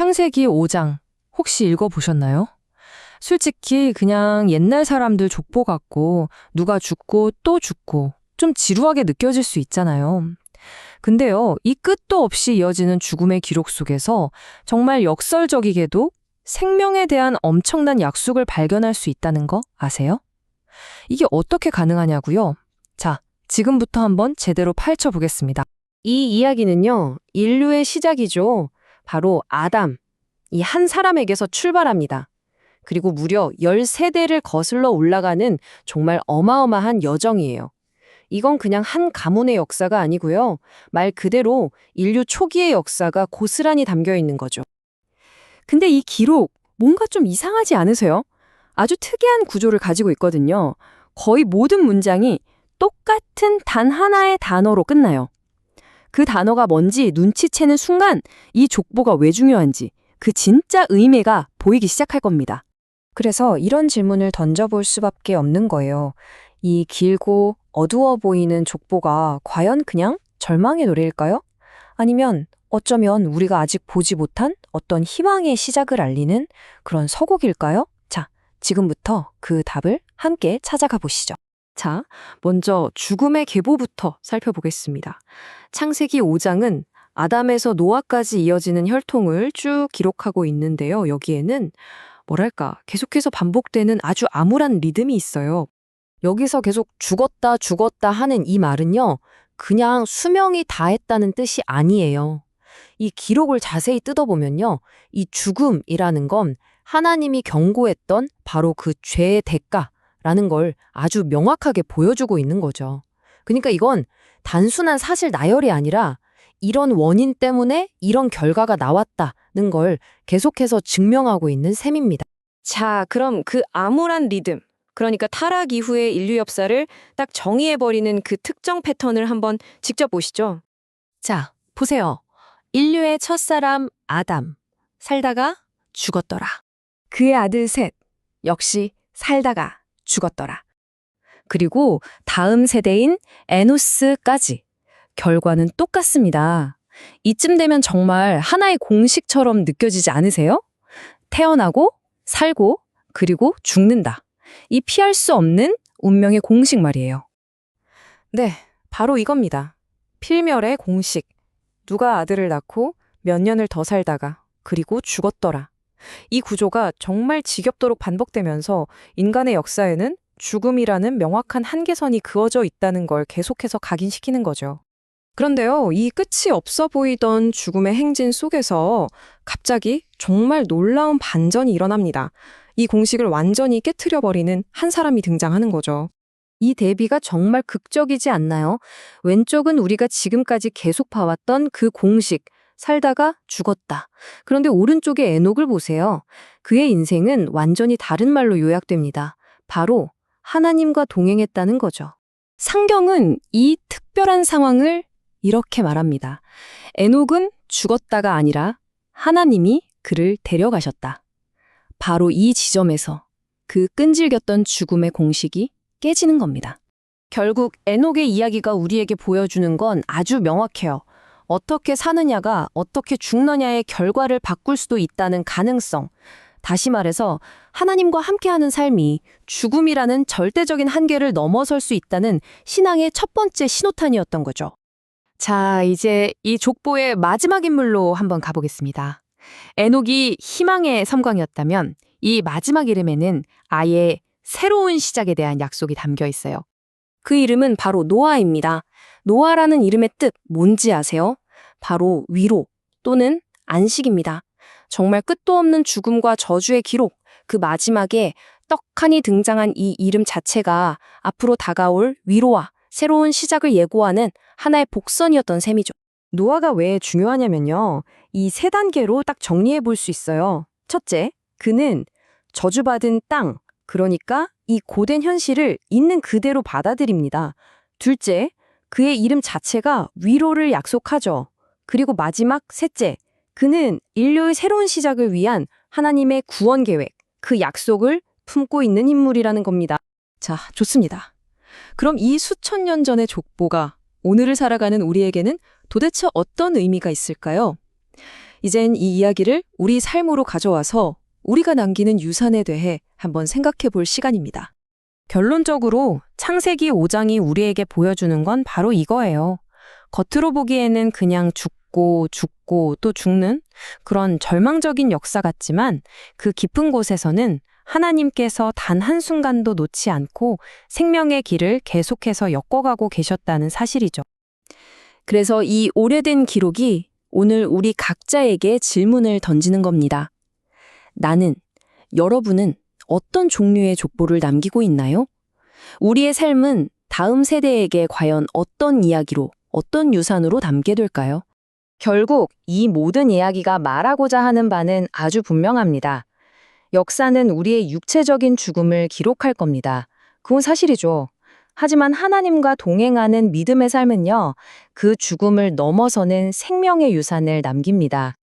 창세기 5장 혹시 읽어보셨나요? 솔직히 그냥 옛날 사람들 족보 같고 누가 죽고 또 죽고 좀 지루하게 느껴질 수 있잖아요. 근데요, 이 끝도 없이 이어지는 죽음의 기록 속에서 정말 역설적이게도 생명에 대한 엄청난 약속을 발견할 수 있다는 거 아세요? 이게 어떻게 가능하냐고요? 자, 지금부터 한번 제대로 파헤쳐 보겠습니다. 이 이야기는요, 인류의 시작이죠. 바로 아담, 이 한 사람에게서 출발합니다. 그리고 무려 13대를 거슬러 올라가는 정말 어마어마한 여정이에요. 이건 그냥 한 가문의 역사가 아니고요. 말 그대로 인류 초기의 역사가 고스란히 담겨 있는 거죠. 근데 이 기록, 뭔가 좀 이상하지 않으세요? 아주 특이한 구조를 가지고 있거든요. 거의 모든 문장이 똑같은 단 하나의 단어로 끝나요. 그 단어가 뭔지 눈치채는 순간 이 족보가 왜 중요한지 그 진짜 의미가 보이기 시작할 겁니다. 그래서 이런 질문을 던져볼 수밖에 없는 거예요. 이 길고 어두워 보이는 족보가 과연 그냥 절망의 노래일까요? 아니면 어쩌면 우리가 아직 보지 못한 어떤 희망의 시작을 알리는 그런 서곡일까요? 자, 지금부터 그 답을 함께 찾아가 보시죠. 자, 먼저 죽음의 계보부터 살펴보겠습니다. 창세기 5장은 아담에서 노아까지 이어지는 혈통을 쭉 기록하고 있는데요. 여기에는 뭐랄까, 계속해서 반복되는 아주 암울한 리듬이 있어요. 여기서 계속 죽었다 하는 이 말은요, 그냥 수명이 다했다는 뜻이 아니에요. 이 기록을 자세히 뜯어보면요, 이 죽음이라는 건 하나님이 경고했던 바로 그 죄의 대가라는 걸 아주 명확하게 보여주고 있는 거죠. 그러니까 이건 단순한 사실 나열이 아니라 이런 원인 때문에 이런 결과가 나왔다는 걸 계속해서 증명하고 있는 셈입니다. 자, 그럼 그 암울한 리듬, 그러니까 타락 이후의 인류 역사를 딱 정의해버리는 그 특정 패턴을 한번 직접 보시죠. 자, 보세요. 인류의 첫사람 아담, 살다가 죽었더라. 그의 아들 셋, 역시 살다가 죽었더라. 그리고 다음 세대인 에노스까지. 결과는 똑같습니다. 이쯤 되면 정말 하나의 공식처럼 느껴지지 않으세요? 태어나고, 살고, 그리고 죽는다. 이 피할 수 없는 운명의 공식 말이에요. 네, 바로 이겁니다. 필멸의 공식. 누가 아들을 낳고 몇 년을 더 살다가 그리고 죽었더라. 이 구조가 정말 지겹도록 반복되면서 인간의 역사에는 죽음이라는 명확한 한계선이 그어져 있다는 걸 계속해서 각인시키는 거죠. 그런데요, 이 끝이 없어 보이던 죽음의 행진 속에서 갑자기 정말 놀라운 반전이 일어납니다. 이 공식을 완전히 깨트려버리는 한 사람이 등장하는 거죠. 이 대비가 정말 극적이지 않나요? 왼쪽은 우리가 지금까지 계속 봐왔던 그 공식, 살다가 죽었다. 그런데 오른쪽의 에녹을 보세요. 그의 인생은 완전히 다른 말로 요약됩니다. 바로 하나님과 동행했다는 거죠. 상경은 이 특별한 상황을 이렇게 말합니다. 에녹은 죽었다가 아니라 하나님이 그를 데려가셨다. 바로 이 지점에서 그 끈질겼던 죽음의 공식이 깨지는 겁니다. 결국 에녹의 이야기가 우리에게 보여주는 건 아주 명확해요. 어떻게 사느냐가 어떻게 죽느냐의 결과를 바꿀 수도 있다는 가능성. 다시 말해서 하나님과 함께하는 삶이 죽음이라는 절대적인 한계를 넘어설 수 있다는 신앙의 첫 번째 신호탄이었던 거죠. 자, 이제 이 족보의 마지막 인물로 한번 가보겠습니다. 에녹이 희망의 섬광이었다면 이 마지막 이름에는 아예 새로운 시작에 대한 약속이 담겨 있어요. 그 이름은 바로 노아입니다. 노아라는 이름의 뜻 뭔지 아세요? 바로 위로 또는 안식입니다. 정말 끝도 없는 죽음과 저주의 기록, 그 마지막에 떡하니 등장한 이 이름 자체가 앞으로 다가올 위로와 새로운 시작을 예고하는 하나의 복선이었던 셈이죠. 노아가 왜 중요하냐면요. 이 세 단계로 딱 정리해 볼 수 있어요. 첫째, 그는 저주받은 땅, 그러니까 이 고된 현실을 있는 그대로 받아들입니다. 둘째, 그의 이름 자체가 위로를 약속하죠. 그리고 마지막 셋째, 그는 인류의 새로운 시작을 위한 하나님의 구원 계획, 그 약속을 품고 있는 인물이라는 겁니다. 자, 좋습니다. 그럼 이 수천 년 전의 족보가 오늘을 살아가는 우리에게는 도대체 어떤 의미가 있을까요? 이젠 이 이야기를 우리 삶으로 가져와서 우리가 남기는 유산에 대해 한번 생각해 볼 시간입니다. 결론적으로 창세기 5장이 우리에게 보여주는 건 바로 이거예요. 겉으로 보기에는 그냥 죽고 또 죽는 그런 절망적인 역사 같지만 그 깊은 곳에서는 하나님께서 단 한순간도 놓지 않고 생명의 길을 계속해서 엮어가고 계셨다는 사실이죠. 그래서 이 오래된 기록이 오늘 우리 각자에게 질문을 던지는 겁니다. 나는, 여러분은 어떤 종류의 족보를 남기고 있나요? 우리의 삶은 다음 세대에게 과연 어떤 이야기로, 어떤 유산으로 남게 될까요? 결국 이 모든 이야기가 말하고자 하는 바는 아주 분명합니다. 역사는 우리의 육체적인 죽음을 기록할 겁니다. 그건 사실이죠. 하지만 하나님과 동행하는 믿음의 삶은요, 그 죽음을 넘어서는 생명의 유산을 남깁니다.